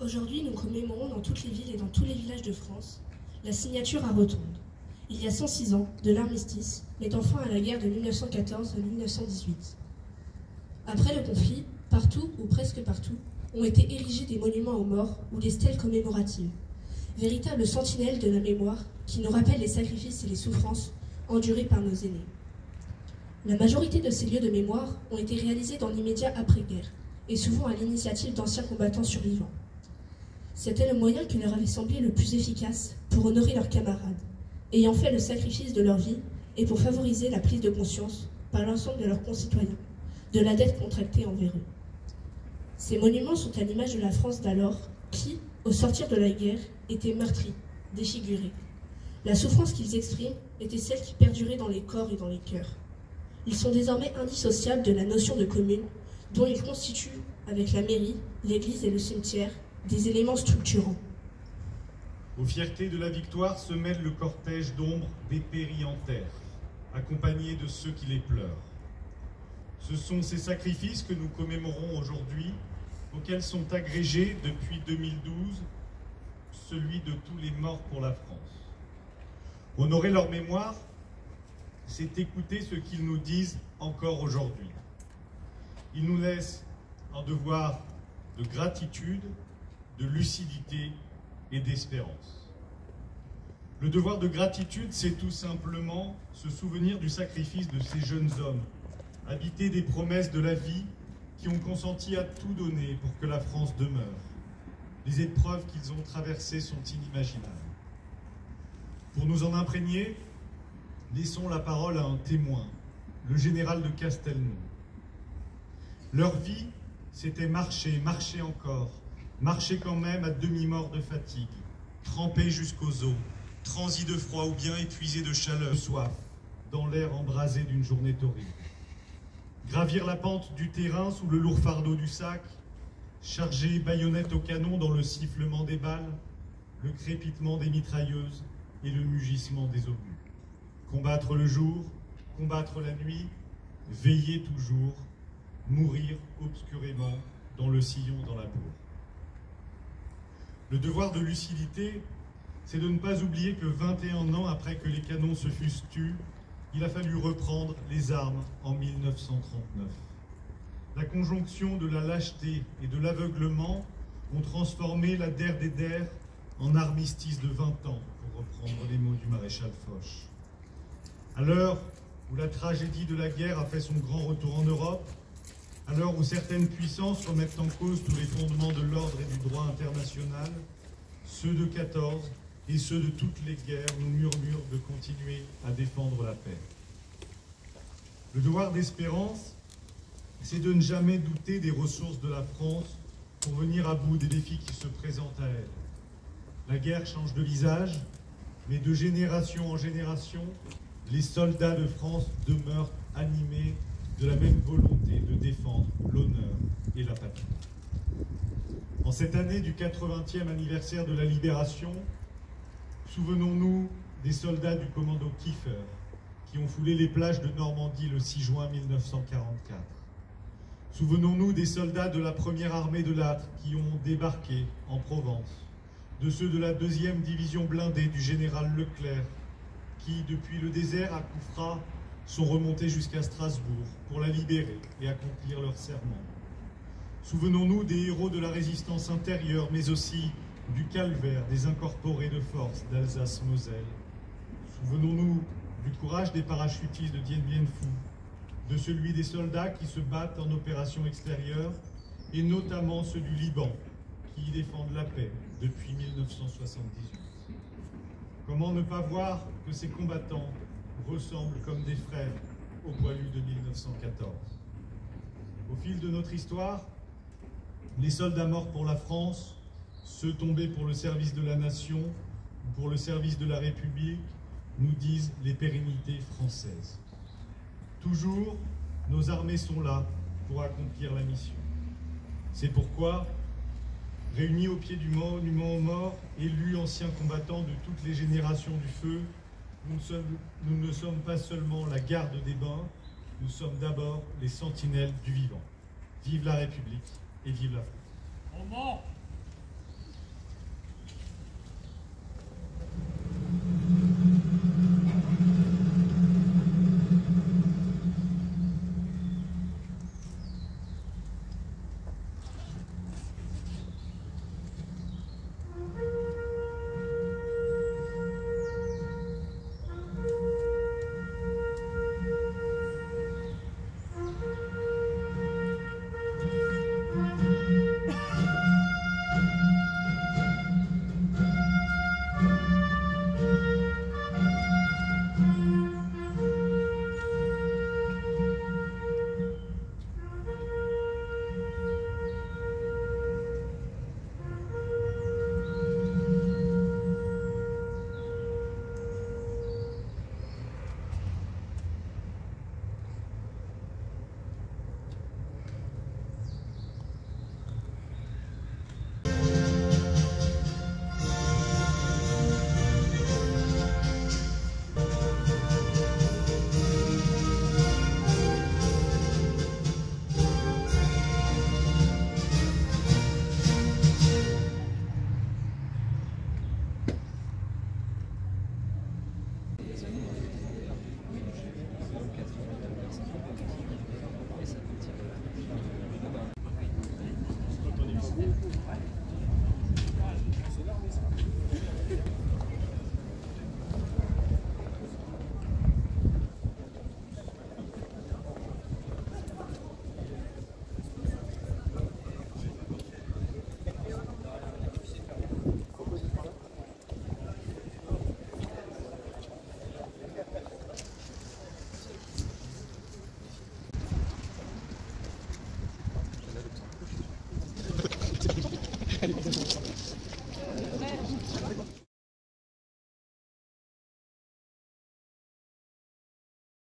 Aujourd'hui, nous commémorons dans toutes les villes et dans tous les villages de France la signature à Rotonde, il y a 106 ans, de l'armistice, mettant fin à la guerre de 1914 à 1918. Après le conflit, partout ou presque partout, ont été érigés des monuments aux morts ou des stèles commémoratives, véritables sentinelles de la mémoire qui nous rappellent les sacrifices et les souffrances endurées par nos aînés. La majorité de ces lieux de mémoire ont été réalisés dans l'immédiat après-guerre, et souvent à l'initiative d'anciens combattants survivants. C'était le moyen qui leur avait semblé le plus efficace pour honorer leurs camarades, ayant fait le sacrifice de leur vie et pour favoriser la prise de conscience par l'ensemble de leurs concitoyens de la dette contractée envers eux. Ces monuments sont à l'image de la France d'alors qui, au sortir de la guerre, était meurtrie, défigurée. La souffrance qu'ils expriment était celle qui perdurait dans les corps et dans les cœurs. Ils sont désormais indissociables de la notion de commune, dont ils constituent, avec la mairie, l'église et le cimetière, des éléments structurants. Aux fiertés de la victoire se mêle le cortège d'ombre des péris en terre, accompagnés de ceux qui les pleurent. Ce sont ces sacrifices que nous commémorons aujourd'hui, auxquels sont agrégés depuis 2012 celui de tous les morts pour la France. Honorer leur mémoire, c'est écouter ce qu'ils nous disent encore aujourd'hui. Ils nous laissent un devoir de gratitude, de lucidité et d'espérance. Le devoir de gratitude, c'est tout simplement se souvenir du sacrifice de ces jeunes hommes, habités des promesses de la vie, qui ont consenti à tout donner pour que la France demeure. Les épreuves qu'ils ont traversées sont inimaginables. Pour nous en imprégner, laissons la parole à un témoin, le général de Castelnau. Leur vie, c'était marcher, marcher encore, marcher quand même à demi-mort de fatigue, trempé jusqu'aux os, transi de froid ou bien épuisé de chaleur, de soif, dans l'air embrasé d'une journée torride. Gravir la pente du terrain sous le lourd fardeau du sac, charger baïonnette au canon dans le sifflement des balles, le crépitement des mitrailleuses et le mugissement des obus. Combattre le jour, combattre la nuit, veiller toujours, mourir obscurément dans le sillon dans la bourre. Le devoir de lucidité, c'est de ne pas oublier que 21 ans après que les canons se fussent tus, il a fallu reprendre les armes en 1939. La conjonction de la lâcheté et de l'aveuglement ont transformé la der des der en armistice de 20 ans, pour reprendre les mots du maréchal Foch. À l'heure où la tragédie de la guerre a fait son grand retour en Europe, à l'heure où certaines puissances remettent en cause tous les fondements de l'ordre et du droit international, ceux de 14 et ceux de toutes les guerres nous murmurent de continuer à défendre la paix. Le devoir d'espérance, c'est de ne jamais douter des ressources de la France pour venir à bout des défis qui se présentent à elle. La guerre change de visage, mais de génération en génération, les soldats de France demeurent animés de la même volonté de défendre l'honneur et la patrie. En cette année du 80e anniversaire de la Libération, souvenons-nous des soldats du commando Kiefer qui ont foulé les plages de Normandie le 6 juin 1944. Souvenons-nous des soldats de la première armée de l'Âtre qui ont débarqué en Provence, de ceux de la 2e division blindée du général Leclerc qui, depuis le désert à Koufra, sont remontés jusqu'à Strasbourg pour la libérer et accomplir leur serment. Souvenons-nous des héros de la résistance intérieure, mais aussi du calvaire des incorporés de force d'Alsace-Moselle. Souvenons-nous du courage des parachutistes de Dien Bien Phu, de celui des soldats qui se battent en opération extérieure, et notamment ceux du Liban, qui y défendent la paix depuis 1978. Comment ne pas voir que ces combattants ressemblent comme des frères aux poilus de 1914. Au fil de notre histoire, les soldats morts pour la France, ceux tombés pour le service de la nation ou pour le service de la République, nous disent les pérennités françaises. Toujours, nos armées sont là pour accomplir la mission. C'est pourquoi, réunis au pied du monument aux morts, élus anciens combattants de toutes les générations du feu, nous ne sommes pas seulement la garde des bains, nous sommes d'abord les sentinelles du vivant. Vive la République et vive la France. Au mort. Allez,